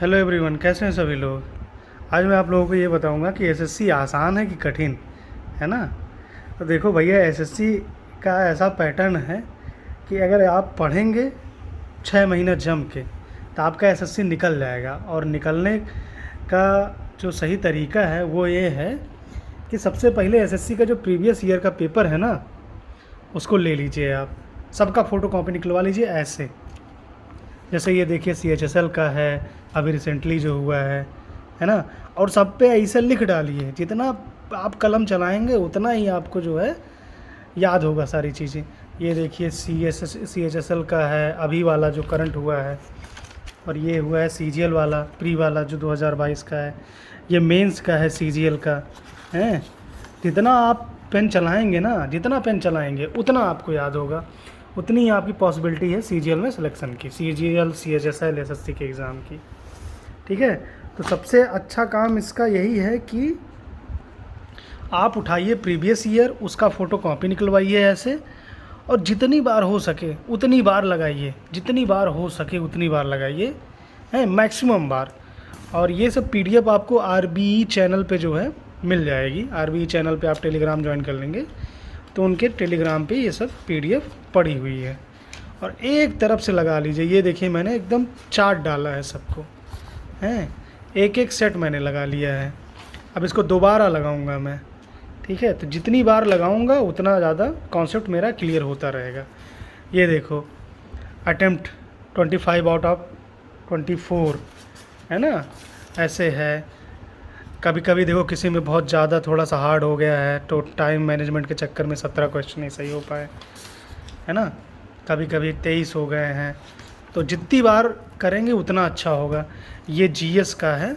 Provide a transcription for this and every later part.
Hello everyone, कैसे हैं सभी लोग। आज मैं आप लोगों को ये बताऊंगा कि एसएससी आसान है कि कठिन है ना। तो देखो भैया, एसएससी का ऐसा पैटर्न है कि अगर आप पढ़ेंगे 6 महीना जम के तो आपका एसएससी निकल जाएगा। और निकलने का जो सही तरीका है वो ये है कि सबसे पहले एसएससी का जो प्रीवियस ईयर का पेपर है ना, उसको ले लीजिए आप। सबका फ़ोटो कॉपी निकलवा लीजिए ऐसे। जैसे ये देखिए CHSL का है, अभी रिसेंटली जो हुआ है ना। और सब पे ऐसे लिख डालिए, जितना आप कलम चलाएंगे उतना ही आपको जो है याद होगा सारी चीज़ें। ये देखिए CHSL का है अभी वाला जो करंट हुआ है, और ये हुआ है CGL वाला प्री वाला जो 2022 का है। ये मेंस का है CGL का है। जितना आप पेन चलाएंगे ना, जितना पेन चलाएंगे उतना आपको याद होगा, उतनी ही आपकी पॉसिबिलिटी है CGL में सिलेक्शन की, CGL CHSL SSC के एग्ज़ाम की। ठीक है, तो सबसे अच्छा काम इसका यही है कि आप उठाइए प्रीवियस ईयर, उसका फ़ोटो कॉपी निकलवाइए ऐसे, और जितनी बार हो सके उतनी बार लगाइए, जितनी बार हो सके उतनी बार लगाइए, हैं मैक्सिमम बार। और ये सब PDF आपको RBE चैनल पे जो है मिल जाएगी। RBE चैनल पे आप टेलीग्राम ज्वाइन कर लेंगे तो उनके टेलीग्राम पे ये सब PDF पड़ी हुई है। और एक तरफ से लगा लीजिए। ये देखिए मैंने एकदम चार्ट डाला है सबको, हैं एक एक सेट मैंने लगा लिया है। अब इसको दोबारा लगाऊंगा मैं, ठीक है। तो जितनी बार लगाऊंगा उतना ज़्यादा कॉन्सेप्ट मेरा क्लियर होता रहेगा। ये देखो, अटेम्प्ट 25 आउट ऑफ 24 है ना, ऐसे है। कभी कभी देखो किसी में बहुत ज़्यादा थोड़ा सा हार्ड हो गया है तो टाइम मैनेजमेंट के चक्कर में 17 क्वेश्चन नहीं सही हो पाए, है ना। कभी कभी 23 हो गए हैं। तो जितनी बार करेंगे उतना अच्छा होगा। ये GS का है,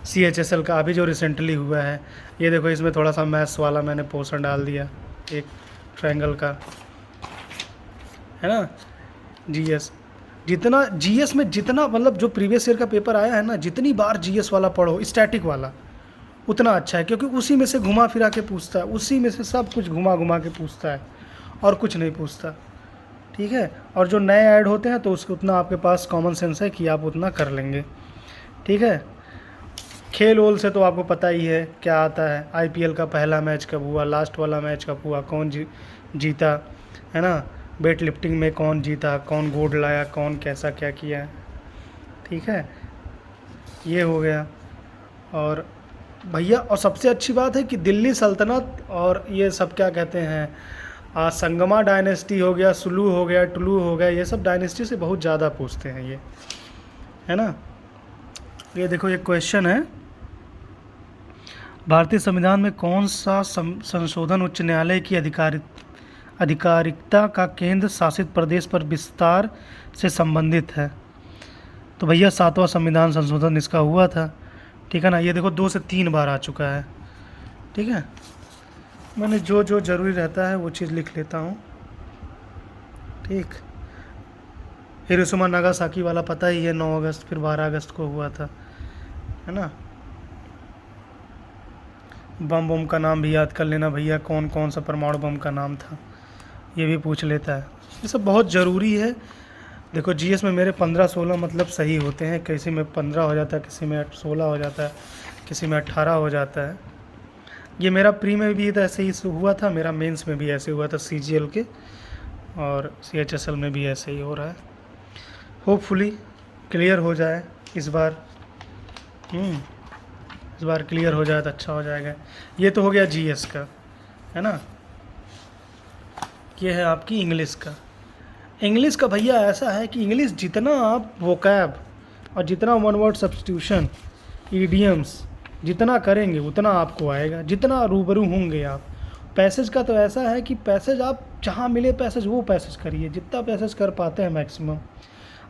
CHSL का अभी जो रिसेंटली हुआ है। ये देखो, इसमें थोड़ा सा मैथ्स वाला मैंने पोर्शन डाल दिया, एक ट्रायंगल का, है ना। GS में जितना मतलब जो प्रीवियस ईयर का पेपर आया है ना, जितनी बार GS वाला पढ़ो, स्टैटिक वाला, उतना अच्छा है। क्योंकि उसी में से घुमा फिरा के पूछता है, उसी में से सब कुछ घुमा घुमा के पूछता है, और कुछ नहीं पूछता, ठीक है। और जो नए ऐड होते हैं तो उसको उतना आपके पास कॉमन सेंस है कि आप उतना कर लेंगे, ठीक है। खेल वोल से तो आपको पता ही है क्या आता है। IPL का पहला मैच कब हुआ, लास्ट वाला मैच कब हुआ, कौन जीता, है ना। वेट लिफ्टिंग में कौन जीता, कौन गोल्ड लाया, कौन कैसा क्या किया, ठीक है। ये हो गया। और भैया, और सबसे अच्छी बात है कि दिल्ली सल्तनत और ये सब क्या कहते हैं, संगमा डायनेस्टी हो गया, सुलू हो गया, टुलू हो गया, ये सब डायनेस्टी से बहुत ज़्यादा पूछते हैं ये, है ना। ये देखो, एक क्वेश्चन है, भारतीय संविधान में कौन सा संशोधन उच्च न्यायालय की आधिकारिकता का केंद्र शासित प्रदेश पर विस्तार से संबंधित है। तो भैया 7वां संविधान संशोधन इसका हुआ था, ठीक है ना। ये देखो 2 से 3 बार आ चुका है, ठीक है। मैंने जो जो ज़रूरी रहता है वो चीज़ लिख लेता हूँ, ठीक। हिरोशिमा नागासाकी वाला पता ही है, 9 अगस्त फिर 12 अगस्त को हुआ था, है ना। बम का नाम भी याद कर लेना भैया, कौन कौन सा परमाणु बम का नाम था, ये भी पूछ लेता है। ये सब बहुत ज़रूरी है। देखो GS में मेरे 15-16 मतलब सही होते हैं, किसी में 15 हो जाता है, किसी में 16 हो जाता है, किसी में 18 हो जाता है। ये मेरा प्री में भी तो ऐसे ही हुआ था, मेरा मेंस में भी ऐसे हुआ था CGL के, और CHSL में भी ऐसे ही हो रहा है। होपफुली क्लियर हो जाए इस बार। इस बार क्लियर हो जाए तो अच्छा हो जाएगा। ये तो हो गया GS का, है ना। ये है आपकी इंग्लिश का। इंग्लिश का भैया ऐसा है कि इंग्लिश जितना आप वोकैब और जितना वन वर्ड सब्स्टिट्यूशन, ईडियम्स जितना करेंगे उतना आपको आएगा, जितना रूबरू होंगे आप। पैसेज का तो ऐसा है कि पैसेज आप जहाँ मिले पैसेज वो पैसेज करिए, जितना पैसेज कर पाते हैं मैक्सिमम।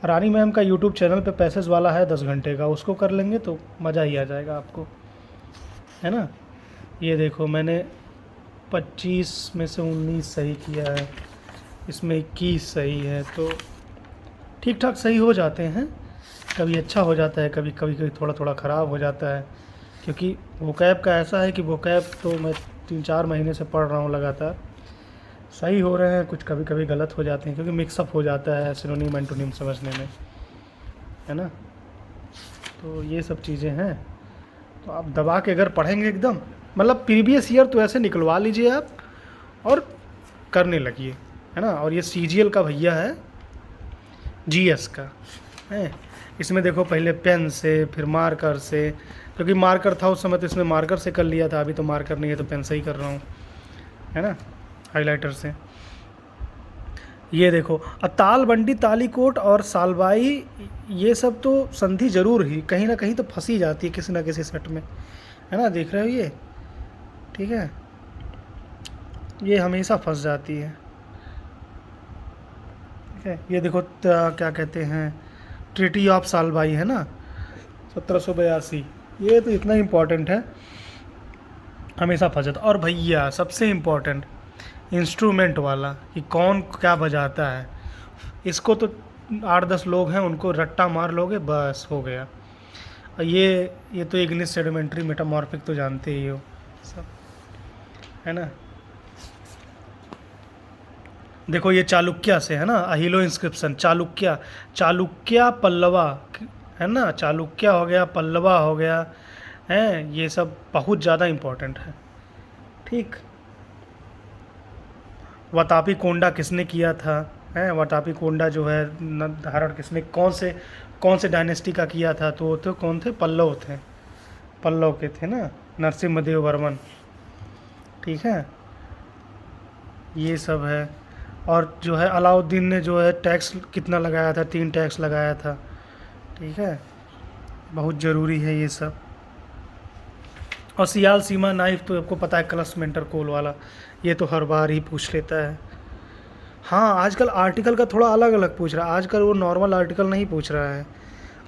रानी मैम का यूट्यूब चैनल पे पैसेज वाला है 10 घंटे का, उसको कर लेंगे तो मज़ा ही आ जाएगा आपको, है ना। ये देखो, मैंने 25 में से 19 सही किया है, इसमें 21 सही है, तो ठीक ठाक सही हो जाते हैं। कभी अच्छा हो जाता है, कभी कभी थोड़ा थोड़ा ख़राब हो जाता है। क्योंकि वोकैब का ऐसा है कि वोकैब तो मैं 3-4 महीने से पढ़ रहा हूँ लगातार, सही हो रहे हैं, कुछ कभी कभी गलत हो जाते हैं क्योंकि मिक्सअप हो जाता है सिनोनिम एंटोनिम समझने में, है ना। तो ये सब चीज़ें हैं। तो आप दबा के अगर पढ़ेंगे एकदम, मतलब प्रीवियस ईयर तो ऐसे निकलवा लीजिए आप और करने लगिए, है ना। और ये सीजीएल का भैया है, जीएस का है। इसमें देखो पहले पेन से, फिर मार्कर से, क्योंकि मार्कर था उस समय तो इसमें मार्कर से कर लिया था, अभी तो मार्कर नहीं है तो पेन से ही कर रहा हूँ, है ना, हाइलाइटर से। ये देखो ताल बंडी, तालीकोट और सालबाई, ये सब तो संधि जरूर ही कहीं ना कहीं तो फंसी जाती है किसी ना किसी सेट में, है ना। देख रहे हो ये, ठीक है, ये हमेशा फंस जाती है, ठीक है। ये देखो क्या कहते हैं, ट्रीटी ऑफ सालबाई, है ना, 1782, ये तो इतना इम्पोर्टेंट है, हमेशा फंस जाता। और भैया सबसे इम्पोर्टेंट इंस्ट्रूमेंट वाला, कि कौन क्या बजाता है, इसको तो 8-10 लोग हैं, उनको रट्टा मार लोगे बस हो गया। और ये तो इग्निस सेडिमेंट्री मेटामॉर्फिक तो जानते ही हो सब, है ना। देखो ये चालुक्या से, है ना, अहिलो इंस्क्रिप्शन, चालुक्या पल्लवा, है ना, चालुक्या हो गया, पल्लवा हो गया, है, ये सब बहुत ज़्यादा इम्पोर्टेंट है, ठीक। वतापी कोंडा किसने किया था, है, वतापी कोंडा जो है धारण किसने, कौन से डायनेस्टी का किया था, तो कौन थे, पल्लव थे, पल्लव के थे ना, नरसिम्हदेव वर्मन, ठीक है, ये सब है। और जो है अलाउद्दीन ने जो है टैक्स कितना लगाया था, 3 टैक्स लगाया था, ठीक है, बहुत ज़रूरी है ये सब। और सियाल सीमा नाइफ तो आपको पता है, क्लस मेंटर कोल वाला, ये तो हर बार ही पूछ लेता है। हाँ आजकल आर्टिकल का थोड़ा अलग अलग पूछ रहा है, आजकल वो नॉर्मल आर्टिकल नहीं पूछ रहा है,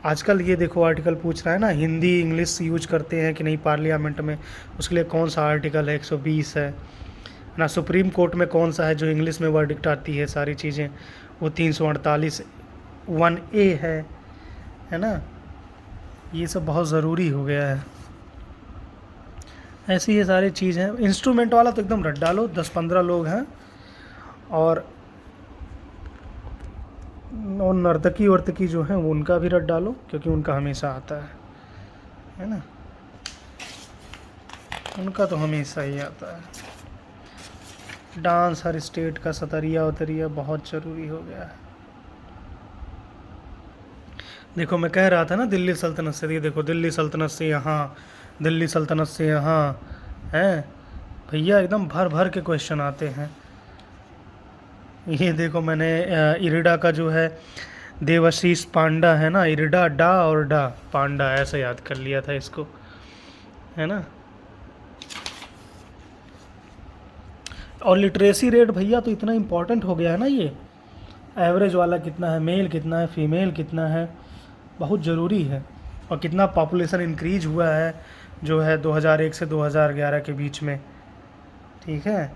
आजकल ये देखो आर्टिकल पूछ रहा है ना, हिंदी इंग्लिश यूज करते हैं कि नहीं पार्लियामेंट में, उसके लिए कौन सा आर्टिकल है, 120 है ना। सुप्रीम कोर्ट में कौन सा है जो इंग्लिश में वर्डिक्ट आती है, सारी चीज़ें, वो 348 1A है ना। ये सब बहुत ज़रूरी हो गया है, ऐसी ये सारी चीज़ हैं। इंस्ट्रूमेंट वाला तो एकदम रट डालो, 10-15 लोग हैं, और नर्तकी वर्तकी जो हैं वो उनका भी रट डालो, क्योंकि उनका हमेशा आता है ना, उनका तो हमेशा ही आता है। डांस हर स्टेट का, सतरिया उतरिया बहुत ज़रूरी हो गया है। देखो मैं कह रहा था ना दिल्ली सल्तनत से, ये देखो दिल्ली सल्तनत से यहाँ, दिल्ली सल्तनत से यहाँ, हैं भैया, एकदम भर भर के क्वेश्चन आते हैं। ये देखो मैंने इरिडा का जो है देवाशीष पांडा, है ना, इरिडा डा और डा पांडा, ऐसे याद कर लिया था इसको, है ना। और लिटरेसी रेट भैया तो इतना इम्पोर्टेंट हो गया है ना, ये एवरेज वाला कितना है, मेल कितना है, फीमेल कितना है, बहुत ज़रूरी है। और कितना पॉपुलेशन इंक्रीज हुआ है जो है 2001 से 2011 के बीच में, ठीक है।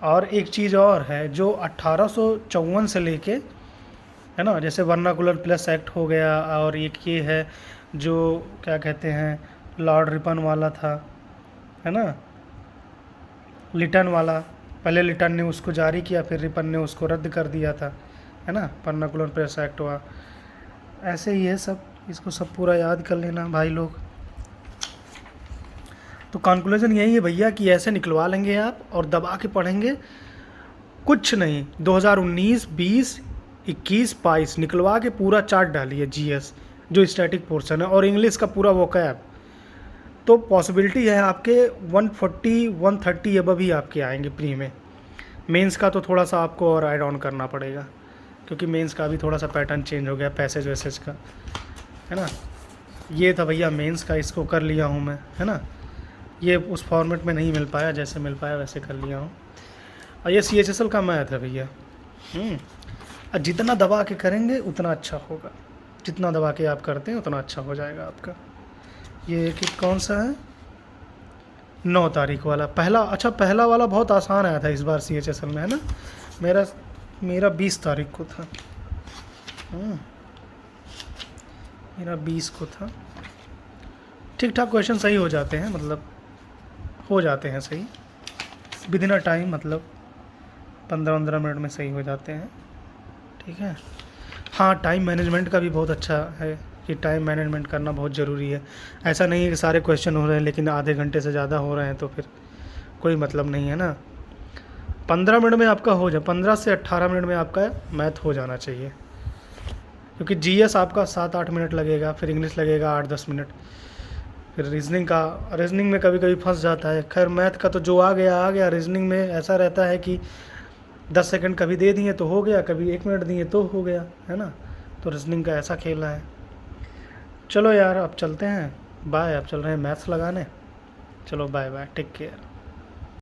और एक चीज़ और है, जो 1854 से लेके, है ना, जैसे वर्नाकुलर प्लस एक्ट हो गया, और एक ये है जो क्या कहते हैं लॉर्ड रिपन वाला था, है ना, लिटन वाला, पहले लिटन ने उसको जारी किया, फिर रिपन ने उसको रद्द कर दिया था, है ना, वर्नाकुलर प्लस एक्ट हुआ। ऐसे ही है सब, इसको सब पूरा याद कर लेना भाई लोग। तो कंक्लूजन यही है भैया कि ऐसे निकलवा लेंगे आप और दबा के पढ़ेंगे, कुछ नहीं, 2019, 20, 21, 22 निकलवा के पूरा चार्ट डालिए, जीएस जो स्टैटिक पोर्शन है, और इंग्लिश का पूरा वोकैब, तो पॉसिबिलिटी है आपके 140 130 अबव ही आपके आएंगे प्री में। मेंस का तो थोड़ा सा आपको और ऐड ऑन करना पड़ेगा, क्योंकि मेंस का भी थोड़ा सा पैटर्न चेंज हो गया पैसेज वैसेज का, है ना। ये था भैया मेंस का, इसको कर लिया हूँ मैं, है ना। ये उस फॉर्मेट में नहीं मिल पाया, जैसे मिल पाया वैसे कर लिया हूँ। और ये CHSL का मैथ है भैया। और जितना दबा के करेंगे उतना अच्छा होगा, जितना दबा के आप करते हैं उतना अच्छा हो जाएगा आपका। ये एक कौन सा है, 9 तारीख वाला पहला, अच्छा पहला वाला बहुत आसान आया था इस बार CHSL में, है ना। मेरा 20 तारीख को था, मेरा 20 को था। ठीक ठाक क्वेश्चन सही हो जाते हैं, मतलब हो जाते हैं सही विद इन अ टाइम, मतलब 15-15 मिनट में सही हो जाते हैं, ठीक है। हाँ टाइम मैनेजमेंट का भी बहुत अच्छा है कि टाइम मैनेजमेंट करना बहुत ज़रूरी है। ऐसा नहीं है कि सारे क्वेश्चन हो रहे हैं लेकिन आधे घंटे से ज़्यादा हो रहे हैं तो फिर कोई मतलब नहीं है ना। 15 मिनट में आपका हो जाए, 15 से 18 मिनट में आपका मैथ हो जाना चाहिए, क्योंकि जीएस आपका 7-8 मिनट लगेगा, फिर इंग्लिश लगेगा 8-10 मिनट, फिर रीजनिंग में कभी कभी फंस जाता है। खैर मैथ का तो जो आ गया। रीजनिंग में ऐसा रहता है कि 10 सेकंड कभी दे दिए तो हो गया, कभी 1 मिनट दिए तो हो गया, है ना। तो रीजनिंग का ऐसा खेला है। चलो यार अब चलते हैं, बाय। अब चल रहे हैं मैथ्स लगाने। चलो बाय बाय, टेक केयर।